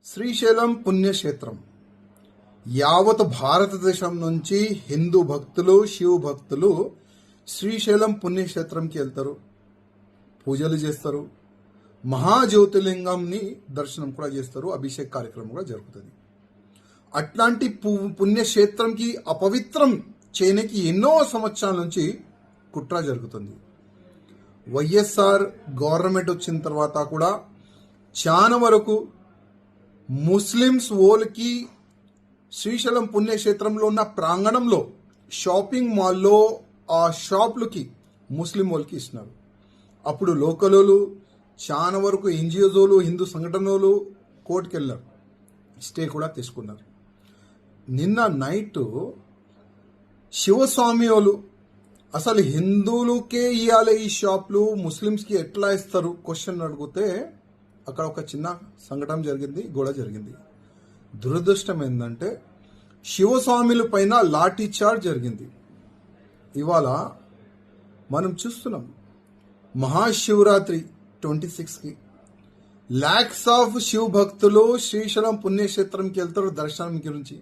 శ్రీశైలం పుణ్యక్షేత్రం యావత్ భారతదేశం నుంచి హిందూ భక్తులు శివ భక్తులు శ్రీశైలం పుణ్యక్షేత్రంకి వెళ్తారు, పూజలు చేస్తారు, మహాజ్యోతిర్లింగంని దర్శనం కూడా చేస్తారు, అభిషేక్ కార్యక్రమం కూడా జరుగుతుంది. అట్లాంటి పుణ్యక్షేత్రంకి అపవిత్రం చేయడానికి ఎన్నో సంవత్సరాల నుంచి కుట్ర జరుగుతుంది. వైఎస్ఆర్ గవర్నమెంట్ వచ్చిన తర్వాత కూడా చాలా వరకు ముస్లిమ్స్ ఓల్కి శ్రీశైలం పుణ్యక్షేత్రంలో ఉన్న ప్రాంగణంలో షాపింగ్ మాల్లో ఆ షాపులకి ముస్లిం ఓల్కి ఇస్తున్నారు. అప్పుడు లోకలోలు చాలా వరకు ఎన్జిఓలు హిందూ సంఘటనలు కోర్టుకు వెళ్ళారు, స్టే కూడా తీసుకున్నారు. నిన్న నైట్ శివస్వామి వాళ్ళు అసలు హిందువులకే ఇవ్వాలి ఈ షాపులు, ముస్లిమ్స్కి ఎట్లా ఇస్తారు క్వశ్చన్ అడిగితే అక్కడ ఒక చిన్న సంఘటన జరిగింది, గొడవ జరిగింది. దురదృష్టం ఏంటంటే శివస్వాముల పైన లాఠీ చార్జ్ జరిగింది. ఇవాళ మనం చూస్తున్నాం మహాశివరాత్రి 26కి లాక్స్ ఆఫ్ శివ భక్తులు శ్రీశైలం పుణ్యక్షేత్రంకి వెళ్తారు దర్శనం గురించి.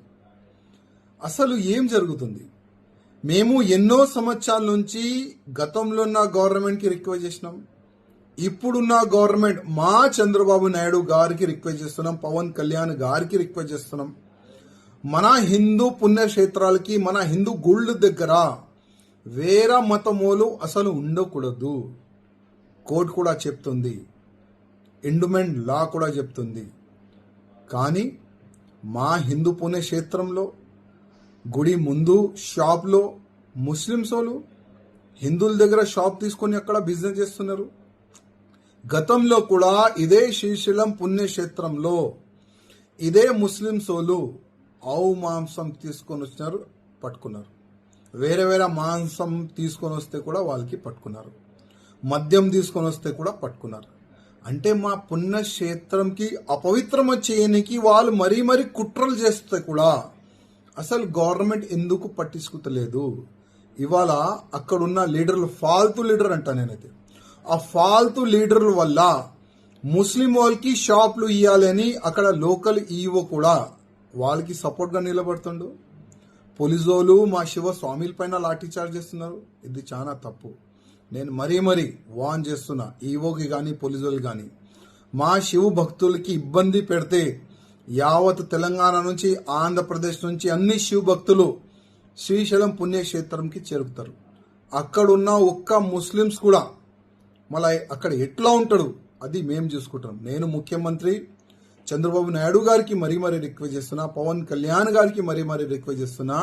అసలు ఏం జరుగుతుంది? మేము ఎన్నో సంవత్సరాల నుంచి గతంలో ఉన్న గవర్నమెంట్కి రిక్వెస్ట్ చేసినాం, ఇప్పుడున్న గవర్నమెంట్ మా చంద్రబాబు నాయుడు గారికి రిక్వెస్ట్ చేస్తున్నాం, పవన్ కళ్యాణ్ గారికి రిక్వెస్ట్ చేస్తున్నాం. మన హిందూ పుణ్యక్షేత్రాలకి మన హిందూ గుళ్ళ దగ్గర వేరే మతమూలు అసలు ఉండకూడదు. కోర్టు కూడా చెప్తుంది, ఎండోమెంట్ లా కూడా చెప్తుంది. కానీ మా హిందూ పుణ్యక్షేత్రంలో గుడి ముందు షాప్లో ముస్లిమ్స్ వాళ్ళు హిందువుల దగ్గర షాప్ తీసుకొని అక్కడ బిజినెస్ చేస్తున్నారు. గతంలో కూడా ఇదే శ్రీశైలం పుణ్యక్షేత్రంలో ఇదే ముస్లిమ్స్ వాళ్ళు ఆవు మాంసం తీసుకొని వచ్చినారు, పట్టుకున్నారు. వేరే వేరే మాంసం తీసుకొని వస్తే కూడా వాళ్ళకి పట్టుకున్నారు, మద్యం తీసుకొని వస్తే కూడా పట్టుకున్నారు. అంటే మా పుణ్యక్షేత్రంకి అపవిత్రం చేయడానికి వాళ్ళు మరీ కుట్రలు చేస్తే కూడా అసలు గవర్నమెంట్ ఎందుకు పట్టించుకోలేదు? ఇవాళ అక్కడున్న లీడర్లు ఫాల్తూ లీడర్ అంటా నేనైతే. ఆ ఫాల్తూ లీడర్ల వల్ల ముస్లిం వాళ్ళకి షాపులు ఇవ్వాలని అక్కడ లోకల్ ఈవో కూడా వాళ్ళకి సపోర్ట్గా నిలబడుతుండు. పోలీసోలు మా శివ స్వామిల పైన లాఠీ చార్జ్ చేస్తున్నారు. ఇది చాలా తప్పు. నేను మరీ వార్న్ చేస్తున్నా ఈవోకి కానీ పోలీసోలు కానీ, మా శివ భక్తులకి ఇబ్బంది పెడితే యావత్ తెలంగాణ నుంచి ఆంధ్రప్రదేశ్ నుంచి అన్ని శివ భక్తులు శ్రీశైలం పుణ్యక్షేత్రంకి చేరుకుతారు. అక్కడున్న ఒక్క ముస్లిమ్స్ కూడా మళ్ళీ అక్కడ ఎట్లా ఉంటాడు అది మేము చూసుకుంటాం. నేను ముఖ్యమంత్రి చంద్రబాబు నాయుడు గారికి మరీ రిక్వెస్ట్ చేస్తున్నా, పవన్ కళ్యాణ్ గారికి మరీ రిక్వెస్ట్ చేస్తున్నా,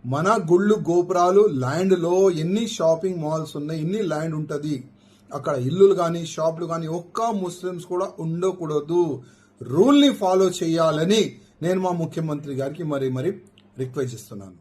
మన గుళ్ళు గోపురాలు ల్యాండ్లో ఎన్ని షాపింగ్ మాల్స్ ఉన్నాయి, ఎన్ని ల్యాండ్ ఉంటుంది, అక్కడ ఇల్లులు కానీ షాపులు కానీ ఒక్క ముస్లిమ్స్ కూడా ఉండకూడదు. రూల్ని ఫాలో చేయాలని నేను మా ముఖ్యమంత్రి గారికి మరీ రిక్వెస్ట్ చేస్తున్నాను.